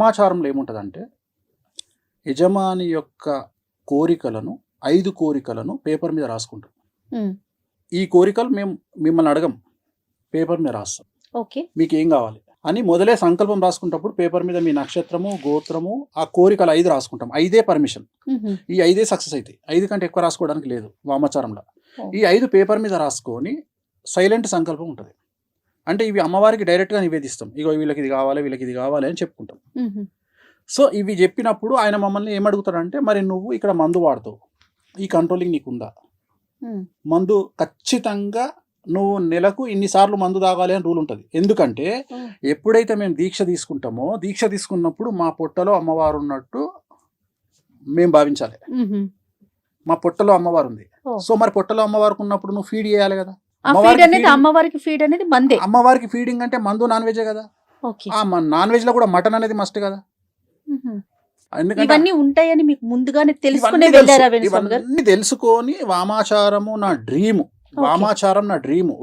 సమాచారంలో ఏముంటుందంటే యజమాని యొక్క కోరికలను 5 కోరికలను పేపర్ మీద రాసుకుంటాం. ఈ కోరికలు మేము మిమ్మల్ని అడగం, పేపర్ మీద రాస్తాం. ఓకే. మీకు ఏం కావాలి అని మొదలే సంకల్పం రాసుకుంటప్పుడు పేపర్ మీద మీ నక్షత్రము, గోత్రము, ఆ కోరికలు 5 రాసుకుంటాం. 5 పర్మిషన్. ఈ 5 సక్సెస్ అవుతాయి. 5 కంటే ఎక్కువ రాసుకోవడానికి లేదు వామాచారంలో. ఈ 5 పేపర్ మీద రాసుకొని సైలెంట్ సంకల్పం ఉంటుంది. అంటే ఇవి అమ్మవారికి డైరెక్ట్గా నివేదిస్తాం. ఇగో వీళ్ళకి ఇది కావాలి, వీళ్ళకి ఇది కావాలి అని చెప్పుకుంటాం. సో ఇవి చెప్పినప్పుడు ఆయన మమ్మల్ని ఏమడుగుతాడంటే, మరి నువ్వు ఇక్కడ మందు వాడుతావు, ఈ కంట్రోలింగ్ నీకుందా? మందు ఖచ్చితంగా నువ్వు నెలకు ఇన్నిసార్లు మందు తాగాలి అని రూల్ ఉంటుంది. ఎందుకంటే ఎప్పుడైతే మేము దీక్ష తీసుకుంటామో, దీక్ష తీసుకున్నప్పుడు మా పొట్టలో అమ్మవారు ఉన్నట్టు మేము భావించాలి. మా పొట్టలో అమ్మవారు ఉంది. సో మరి పొట్టలో అమ్మవారికి ఉన్నప్పుడు నువ్వు ఫీడ్ చేయాలి కదా. అమ్మవారికి ఫీడ్ అనేది మందే. అమ్మవారికి ఫీడింగ్ అంటే మందు నాన్ వెజే కదా. నాన్ వెజ్ లో కూడా మటన్ అనేది మస్ట్ కదా. ఇవన్నీ ఉంటాయని మీకు ముందుగానే ఇవన్నీ తెలుసుకొని వామాచారము నా డ్రీము. వామాచారం నా డ్రీము.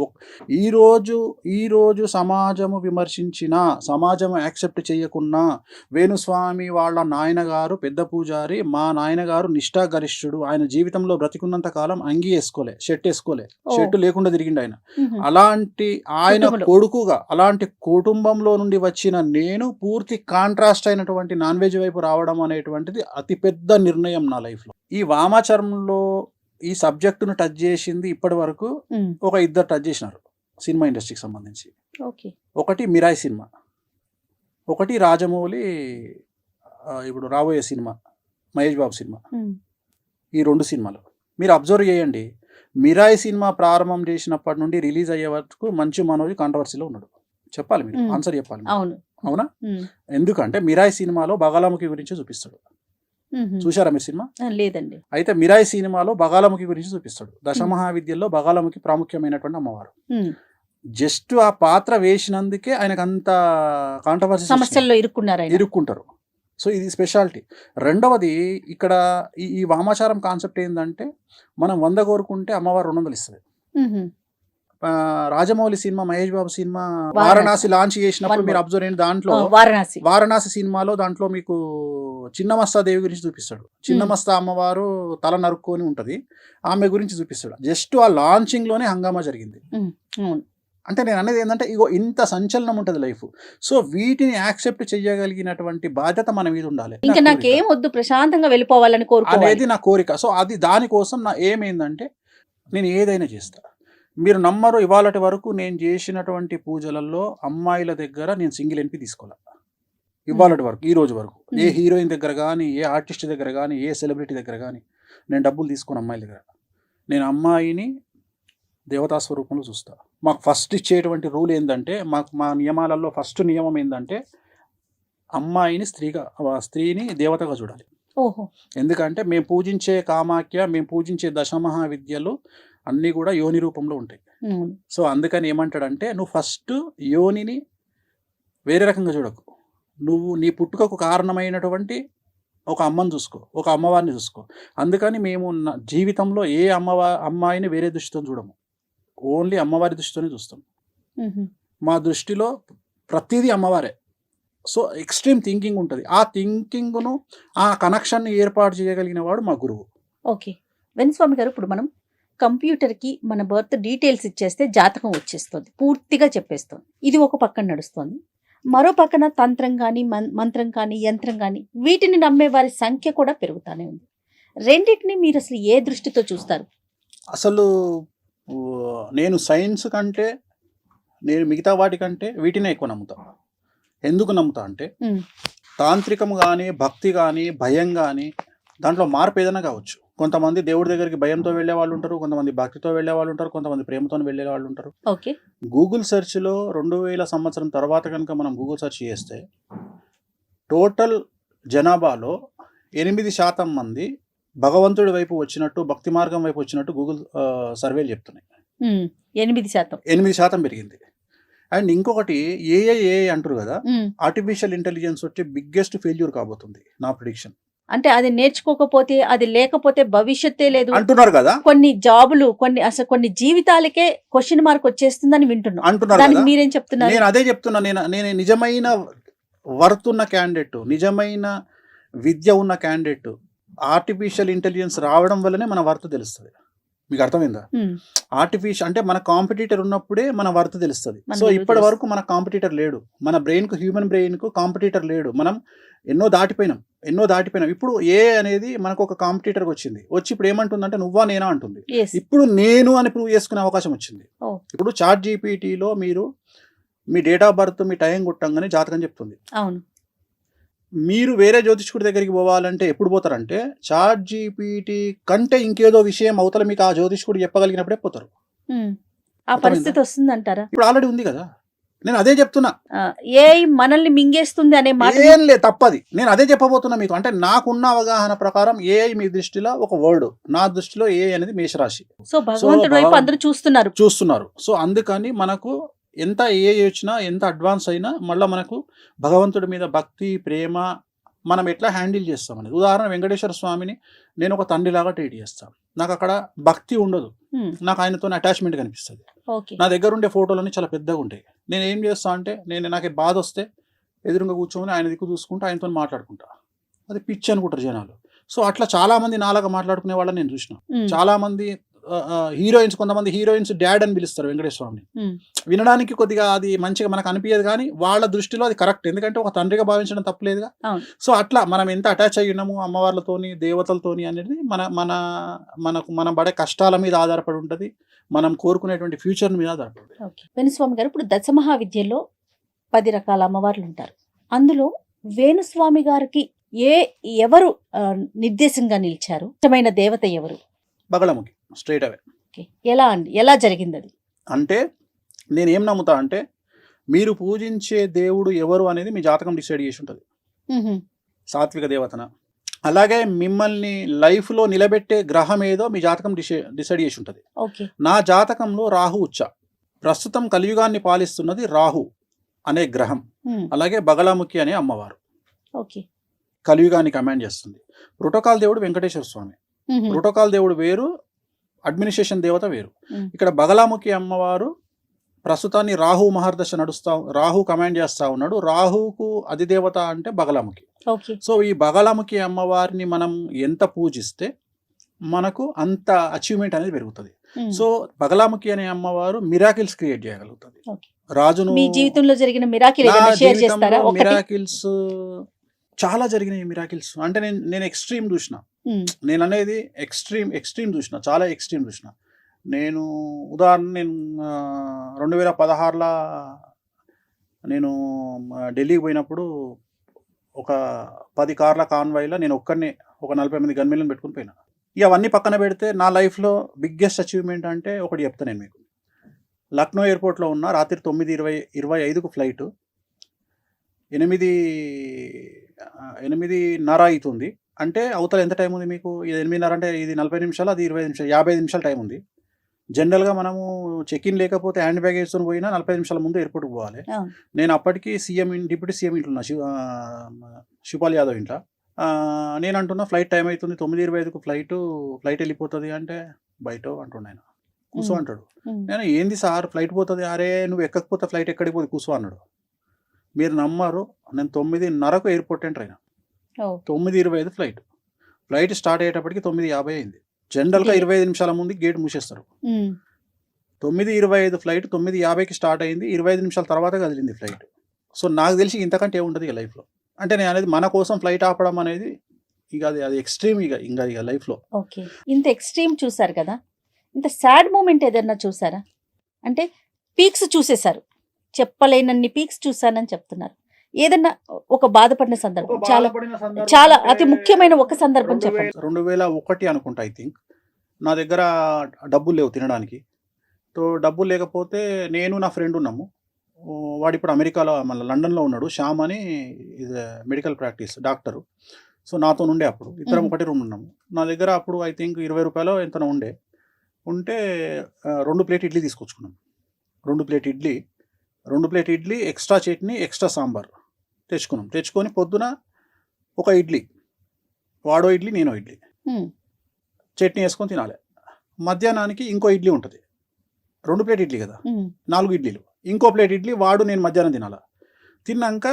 ఈరోజు సమాజము విమర్శించిన, సమాజం యాక్సెప్ట్ చేయకున్నా, వేణుస్వామి వాళ్ళ నాయనగారు పెద్ద పూజారి, మా నాయనగారు నిష్ఠాగరిష్ఠుడు. ఆయన జీవితంలో బ్రతికున్నంత కాలం అంగీ వేసుకోలే, షర్ట్ వేసుకోలే, షర్టు లేకుండా తిరిగిండు ఆయన. అలాంటి ఆయన కొడుకుగా, అలాంటి కుటుంబంలో నుండి వచ్చిన నేను పూర్తి కాంట్రాస్ట్ అయినటువంటి నాన్ వెజ్ వైపు రావడం అనేటువంటిది అతిపెద్ద నిర్ణయం నా లైఫ్లో. ఈ వామాచారంలో ఈ సబ్జెక్టును టచ్ చేసింది ఇప్పటి వరకు ఒక 2 టచ్ చేసినారు సినిమా ఇండస్ట్రీకి సంబంధించి. ఒకటి మిరాయి సినిమా, ఒకటి రాజమౌళి ఇప్పుడు రాబోయే సినిమా మహేష్ బాబు సినిమా. ఈ 2 సినిమాలు మీరు అబ్జర్వ్ చేయండి. మిరాయి సినిమా ప్రారంభం చేసినప్పటి నుండి రిలీజ్ అయ్యే వరకు మంచు మనోజ్ కాంట్రవర్సీలో ఉన్నాడు. చెప్పాలి, మీరు ఆన్సర్ చెప్పాలి. అవునా? ఎందుకంటే మిరాయి సినిమాలో బగాలాముఖి గురించి చూపిస్తాడు. చూశారా మీరు సినిమా? లేదండి. అయితే మిరాయి సినిమాలో బగాలాముఖి గురించి చూపిస్తాడు. దశమహావిద్యల్లో బగాలాముఖి ప్రాముఖ్యమైనటువంటి అమ్మవారు. జస్ట్ ఆ పాత్ర వేసినందుకే ఆయనకు అంత కాంట్రవర్సీ, సమస్యల్లో ఇరుక్కుంటారు. సో ఇది స్పెషాలిటీ. రెండవది, ఇక్కడ ఈ వామాచారం కాన్సెప్ట్ ఏంటంటే, మనం 100 కోరుకుంటే అమ్మవారు 200 ఇస్తుంది. Rajamouli cinema, Mahesh Babu cinema Varanasi launch చేసినప్పుడు మీరు అబ్జర్వ్ అయిన దాంట్లో వారణాసి సినిమాలో దాంట్లో మీకు చిన్నమస్తా దేవి గురించి చూపిస్తాడు. చిన్నమస్తా అమ్మవారు తల నరుక్కొని ఉంటది, ఆమె గురించి చూపిస్తాడు. జస్ట్ ఆ లాంచింగ్ లోనే హంగామా జరిగింది. అంటే నేను అనేది ఏంటంటే, ఇగో ఇంత సంచలనం ఉంటుంది లైఫ్. సో వీటిని యాక్సెప్ట్ చేయగలిగినటువంటి బాధ్యత మన మీద ఉండాలి. ఇంకా నాకేం వద్దు, ప్రశాంతంగా వెళ్ళిపోవాలని అనేది నా కోరిక. సో అది దానికోసం నా ఏమైందంటే, నేను ఏదైనా చేస్తా. మీరు నమ్మరు, ఇవాళటి వరకు నేను చేసినటువంటి పూజలలో అమ్మాయిల దగ్గర నేను సింగిల్ ఎన్పి తీసుకోవాలి. ఇవాళటి వరకు, ఈ రోజు వరకు ఏ హీరోయిన్ దగ్గర కానీ, ఏ ఆర్టిస్ట్ దగ్గర కానీ, ఏ సెలబ్రిటీ దగ్గర కానీ నేను డబ్బులు తీసుకుని అమ్మాయిల దగ్గర, నేను అమ్మాయిని దేవతా స్వరూపంలో చూస్తా. మాకు ఫస్ట్ ఇచ్చేటువంటి రూల్ ఏంటంటే, మా నియమాలలో ఫస్ట్ నియమం ఏంటంటే, అమ్మాయిని స్త్రీని దేవతగా చూడాలి. ఎందుకంటే మేము పూజించే కామాఖ్య, మేము పూజించే దశమహావిద్యలు అన్నీ కూడా యోని రూపంలో ఉంటాయి. సో అందుకని ఏమంటాడంటే, నువ్వు ఫస్ట్ యోనిని వేరే రకంగా చూడకు, నువ్వు నీ పుట్టుకకు కారణమైనటువంటి ఒక అమ్మని చూసుకో, ఒక అమ్మవారిని చూసుకో. అందుకని మేము జీవితంలో ఏ అమ్మాయిని వేరే దృష్టితో చూడము, ఓన్లీ అమ్మవారి దృష్టితోనే చూస్తాం. మా దృష్టిలో ప్రతిదీ అమ్మవారే. సో ఎక్స్ట్రీమ్ థింకింగ్ ఉంటుంది. ఆ థింకింగ్ను, ఆ కనెక్షన్ని ఏర్పాటు చేయగలిగిన వాడు మా గురువు. ఓకే వేణుస్వామి గారు, ఇప్పుడు మనం కంప్యూటర్కి మన బర్త్ డీటెయిల్స్ ఇచ్చేస్తే జాతకం వచ్చేస్తుంది, పూర్తిగా చెప్పేస్తుంది. ఇది ఒక పక్కన నడుస్తుంది. మరో పక్కన తంత్రం కానీ, మంత్రం కానీ, యంత్రం కానీ, వీటిని నమ్మే వారి సంఖ్య కూడా పెరుగుతూనే ఉంది. రెండింటిని మీరు అసలు ఏ దృష్టితో చూస్తారు? అసలు నేను సైన్స్ కంటే, నేను మిగతా వాటికంటే వీటినే ఎక్కువ నమ్ముతా. ఎందుకు నమ్ముతా అంటే, తాంత్రికం కానీ, భక్తి కానీ, భయం కానీ, దాంట్లో మార్పు ఏదైనా కావచ్చు. కొంతమంది దేవుడి దగ్గరికి భయంతో వెళ్ళే వాళ్ళు ఉంటారు, కొంతమంది భక్తితో వెళ్ళే వాళ్ళు ఉంటారు, కొంతమంది ప్రేమతో వెళ్ళే వాళ్ళు ఉంటారు. గూగుల్ సెర్చ్లో 2000 సంవత్సరం తర్వాత కనుక మనం గూగుల్ సెర్చ్ చేస్తే, టోటల్ జనాభాలో 8% మంది భగవంతుడి వైపు వచ్చినట్టు, భక్తి మార్గం వైపు వచ్చినట్టు గూగుల్ సర్వేలు చెప్తున్నాయి. 8% పెరిగింది. అండ్ ఇంకొకటి ఏఐ అంటారు కదా, ఆర్టిఫిషియల్ ఇంటెలిజెన్స్ వచ్చి బిగ్గెస్ట్ ఫెయిల్యూర్ కాబోతుంది నా ప్రిడిక్షన్. అంటే అది నేర్చుకోకపోతే, అది లేకపోతే భవిష్యత్తే లేదు అంటున్నారు కదా. కొన్ని జాబులు, కొన్ని జీవితాలకే క్వశ్చన్ మార్క్ వచ్చేస్తుందని వింటున్నాం. అంటున్నారు. మీరేం చెప్తున్నారు? నేను అదే చెప్తున్నా. నేను నిజమైన వర్త్ ఉన్న క్యాండిడేట్, నిజమైన విద్య ఉన్న క్యాండిడేట్, ఆర్టిఫిషియల్ ఇంటెలిజెన్స్ రావడం వల్లనే మన వర్త్ తెలుస్తుంది. మీకు అర్థమైందా? ఆర్టిఫిషియల్ అంటే మన కాంపిటీటర్ ఉన్నప్పుడే మన వర్త్ తెలుస్తుంది. మన సో విలువ ఇప్పటి తెలుస్తుంది. వరకు మన కాంపిటీటర్ లేడు. మన బ్రెయిన్కు, హ్యూమన్ బ్రెయిన్కు కాంపిటీటర్ లేడు. మనం ఎన్నో దాటిపోయినాం. ఇప్పుడు ఏ అనేది మనకు ఒక కాంపిటీటర్కి వచ్చింది. వచ్చి ఇప్పుడు ఏమంటుందంటే నువ్వా నేనా అంటుంది. Yes. ఇప్పుడు నేను అని ప్రూవ్ చేసుకునే అవకాశం వచ్చింది. Oh. ఇప్పుడు చాట్ జీపీటీలో మీరు మీ డేట్ ఆఫ్ బర్త్, మీ టైం కొట్టంగానే జాతకం చెప్తుంది. అవును. మీరు వేరే జ్యోతిష్కుడి దగ్గరికి పోవాలంటే ఎప్పుడు పోతారంటే చాట్ జీపీటీ కంటే ఇంకేదో విషయం అవతల మీకు ఆ జ్యోతిష్కుడు చెప్పగలిగినప్పుడే పోతారు. ఆ పరిస్థితి వస్తుందంటారా? ఇప్పుడు ఆల్రెడీ ఉంది కదా, నేను అదే చెప్తున్నా. ఏఐ మనల్ని మింగేస్తుంది అనే మాట ఏం లేదు, తప్పది. నేను అదే చెప్పబోతున్నా మీకు. అంటే నాకున్న అవగాహన ప్రకారం ఏఐ మీ దృష్టిలో ఒక వర్డ్, నా దృష్టిలో ఏఐ అనేది మేషరాశి సో భగవంతుడి వైపు అందరూ చూస్తున్నారు. సో అందుకని మనకు ఎంత ఏఐ వచ్చినా, ఎంత అడ్వాన్స్ అయినా మళ్ళీ మనకు భగవంతుడి మీద భక్తి, ప్రేమ మనం ఎట్లా హ్యాండిల్ చేస్తాం అనేది. ఉదాహరణ వెంకటేశ్వర స్వామిని నేను ఒక తండ్రిలాగా ట్రీట్ చేస్తాను. నాకు అక్కడ భక్తి ఉండదు, నాకు ఆయనతో అటాచ్మెంట్ కనిపిస్తుంది. ఓకే. నా దగ్గర ఉండే ఫోటోలన్నీ చాలా పెద్దగా ఉంటాయి. నేను ఏం చేస్తా అంటే నాకు బాధ వస్తే ఎదురుగా కూర్చొని ఆయన దిక్కు చూసుకుంటూ ఆయనతో మాట్లాడుకుంటా. అది పిచ్చి అనుకుంటారు జనాలు. సో అట్లా చాలా మంది నాలాగా మాట్లాడుకునే వాళ్ళని నేను చూసిన. చాలా మంది హీరోయిన్స్, కొంతమంది హీరోయిన్స్ డాడ్ అని పిలుస్తారు వెంకటేశ్వర స్వామిని. వినడానికి కొద్దిగా అది మంచిగా మనకు అనిపించదు, కానీ వాళ్ళ దృష్టిలో అది కరెక్ట్. ఎందుకంటే ఒక తండ్రిగా భావించడం తప్పలేదుగా. సో అట్లా మనం ఎంత అటాచ్ అయ్యి ఉన్నాము అమ్మవార్లతోని, దేవతలతోని అనేది మనం పడే కష్టాల మీద ఆధారపడి ఉంటుంది, మనం కోరుకునేటువంటి ఫ్యూచర్ మీద ఆధారపడి ఉంటుంది. వేణుస్వామి గారు, ఇప్పుడు దశమహావిద్యలో 10 రకాల అమ్మవార్లు ఉంటారు. అందులో వేణుస్వామి గారికి ఎవరు నిర్దేశంగా నిలిచారు? ఇష్టమైన దేవత ఎవరు? బగళముఖి, స్ట్రైట్ అవే. ఎలా జరిగింది అది? అంటే నేనేం నమ్ముతా అంటే మీరు పూజించే దేవుడు ఎవరు అనేది మీ జాతకం డిసైడ్ చేసి ఉంటుంది. సాత్విక దేవతన, అలాగే మిమ్మల్ని లైఫ్లో నిలబెట్టే గ్రహం ఏదో మీ జాతకం డిసైడ్ చేసి ఉంటుంది. నా జాతకంలో రాహు ఉచ్చ, ప్రస్తుతం కలియుగాన్ని పాలిస్తున్నది రాహు అనే గ్రహం. అలాగే బగళముఖి అనే అమ్మవారు కలియుగాన్ని కమాండ్ చేస్తుంది. ప్రోటోకాల్ దేవుడు వెంకటేశ్వర స్వామి. ప్రోటోకాల్ దేవుడు వేరు, అడ్మినిస్ట్రేషన్ దేవత వేరు. ఇక్కడ బగళముఖి అమ్మవారు ప్రస్తుతాన్ని రాహు మహర్దశ రాహు కమాండ్ చేస్తా ఉన్నాడు. రాహుకు అధిదేవత అంటే బగళముఖి. సో ఈ బగళముఖి అమ్మవారిని మనం ఎంత పూజిస్తే మనకు అంత అచీవ్మెంట్ అనేది పెరుగుతుంది. సో బగళముఖి అనే అమ్మవారు మిరాకిల్స్ క్రియేట్ చేయగలుగుతుంది. రాజును మీ జీవితంలో జరిగిన మిరాకిల్స్ చాలా జరిగినాయి. మిరాకిల్స్ అంటే నేను ఎక్స్ట్రీమ్ చూసిన, నేను అనేది ఎక్స్ట్రీమ్ చూసిన, చాలా ఎక్స్ట్రీమ్ చూసిన. నేను ఉదాహరణ, నేను 2016లో నేను ఢిల్లీకి పోయినప్పుడు ఒక 10 కార్ల కాన్వాయ్లో నేను ఒక్కరిని ఒక 40 మంది గన్మెన్లను పెట్టుకుని పోయినా. ఇక అవన్నీ పక్కన పెడితే నా లైఫ్లో బిగ్గెస్ట్ అచీవ్మెంట్ అంటే ఒకటి చెప్తాను నేను మీకు. లక్నో ఎయిర్పోర్ట్లో ఉన్న రాత్రి 9:25కు ఫ్లైట్, 8:30 అవుతుంది. అంటే అవతల ఎంత టైం ఉంది మీకు? ఇది 8:30 అంటే ఇది 40 నిమిషాలు, అది 25 నిమిషాలు, 55 నిమిషాలు టైం ఉంది. జనరల్గా మనము చెక్ ఇన్ లేకపోతే హ్యాండ్ బ్యాగ్ వేసుకొని పోయినా 45 నిమిషాల ముందు ఎయిర్పోర్ట్కి పోవాలి. నేను అప్పటికి డిప్యూటీ సీఎం ఇంట్లో శివపాల్ యాదవ్ ఇంట్లో. నేను అంటున్నా ఫ్లైట్ టైం అవుతుంది, 9:25కు ఫ్లైట్ వెళ్ళిపోతుంది అంటే బయట అంటున్నా ఆయన. కూసో అంటాడు. నేను ఏంది సార్ ఫ్లైట్ పోతుంది? అరే నువ్వు ఎక్కకపోతే ఫ్లైట్ ఎక్కడికి పోతుంది, కూసో అన్నాడు. మీరు నమ్మరు, నేను 9:30కు ఎయిర్పోర్ట్ ఎంటర్ అయినా. 9:25 ఫ్లైట్ స్టార్ట్ అయ్యేటప్పటికి 9:50 అయింది. జనరల్గా 25 నిమిషాల ముందు గేట్ మూసేస్తారు. 9:25 ఫ్లైట్ 9:50కి స్టార్ట్ అయింది, 25 నిమిషాల తర్వాత కదిలింది ఫ్లైట్. సో నాకు తెలిసి ఇంతకంటే ఏముంటుంది ఇక లైఫ్లో. అంటే నేను అనేది మన కోసం ఫ్లైట్ ఆపడం అనేది ఇక అది ఎక్స్ట్రీమ్. ఇక లైఫ్లో ఇంత ఎక్స్ట్రీమ్ చూసారు కదా, ఇంత సాడ్ మూమెంట్ ఏదైనా చూసారా? అంటే పీక్స్ చూసేశారు, చెప్పలేనన్ని పీక్స్ చూసానని చెప్తున్నారు. ఏదన్నా ఒక బాధపడిన సందర్భం, చాలా అతి ముఖ్యమైన ఒక సందర్భం చెప్పండి. 2001 అనుకుంటా, ఐ థింక్. నా దగ్గర డబ్బులు లేవు తినడానికి. సో డబ్బులు లేకపోతే నేను నా ఫ్రెండ్ ఉన్నాము. వాడు ఇప్పుడు అమెరికాలో, మళ్ళీ లండన్లో ఉన్నాడు. శ్యామ్ అని మెడికల్ ప్రాక్టీస్ డాక్టరు. సో నాతో ఉండే అప్పుడు ఇద్దరం ఒకటి రూమ్ ఉన్నాము. నా దగ్గర అప్పుడు ఐ థింక్ 20 రూపాయలు ఎంతనో ఉంటే 2 ప్లేట్ ఇడ్లీ తీసుకొచ్చుకున్నాం. 2 plate idli, extra chutney, extra sambar తెచ్చుకొని పొద్దున ఒక ఇడ్లీ, వాడో ఇడ్లీ, నేనో ఇడ్లీ, చట్నీ వేసుకొని తినాలి. మధ్యాహ్నానికి ఇంకో ఇడ్లీ ఉంటుంది. 2 ప్లేట్ ఇడ్లీ కదా, 4 ఇడ్లీలు. ఇంకో ప్లేట్ ఇడ్లీ వాడు నేను మధ్యాహ్నం తినాలి. తిన్నాక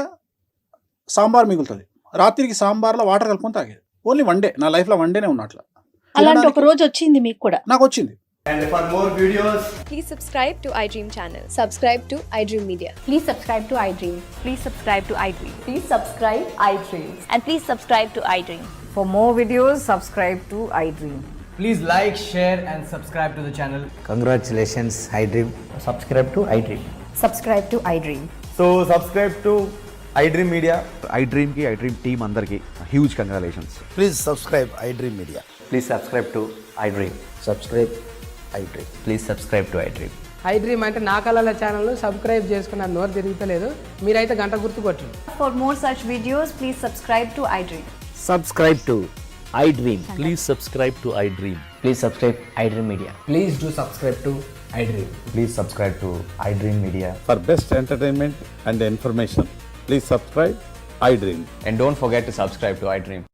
సాంబార్ మిగులుతుంది, రాత్రికి సాంబార్లో వాటర్ కలుపుకొని తాగేది. ఓన్లీ వన్ డే, నా లైఫ్లో వన్ డేనే ఉన్నట్ల. అలాంటి ఒక రోజు వచ్చింది మీకు కూడా? నాకు వచ్చింది. And for more videos, Please subscribe to iDream channel. Subscribe to iDream Media. Please subscribe to iDream. Please subscribe to iDream. Please subscribe iDream. And please subscribe to iDream. For more videos, subscribe to iDream. please like, share, and subscribe to the channel. Congratulations, iDream. Subscribe to iDream. Subscribe to iDream. So subscribe to iDream Media. iDream ki iDream team andarki huge congratulations. Please subscribe iDream Media. Please subscribe to iDream. Subscribe iDream. Please subscribe to iDream. iDream అంటే నా కళల channel subscribe చేసుకున్న నోరు తిరుగుతలేదు, మీరైతే గంట గుర్తు కొట్టండి. For more such videos, please subscribe to iDream. Subscribe to iDream. Please subscribe to iDream. Please subscribe iDream Media. Please do subscribe to iDream. Please subscribe to iDream Media. For best entertainment and information, please subscribe iDream. And don't forget to subscribe to iDream.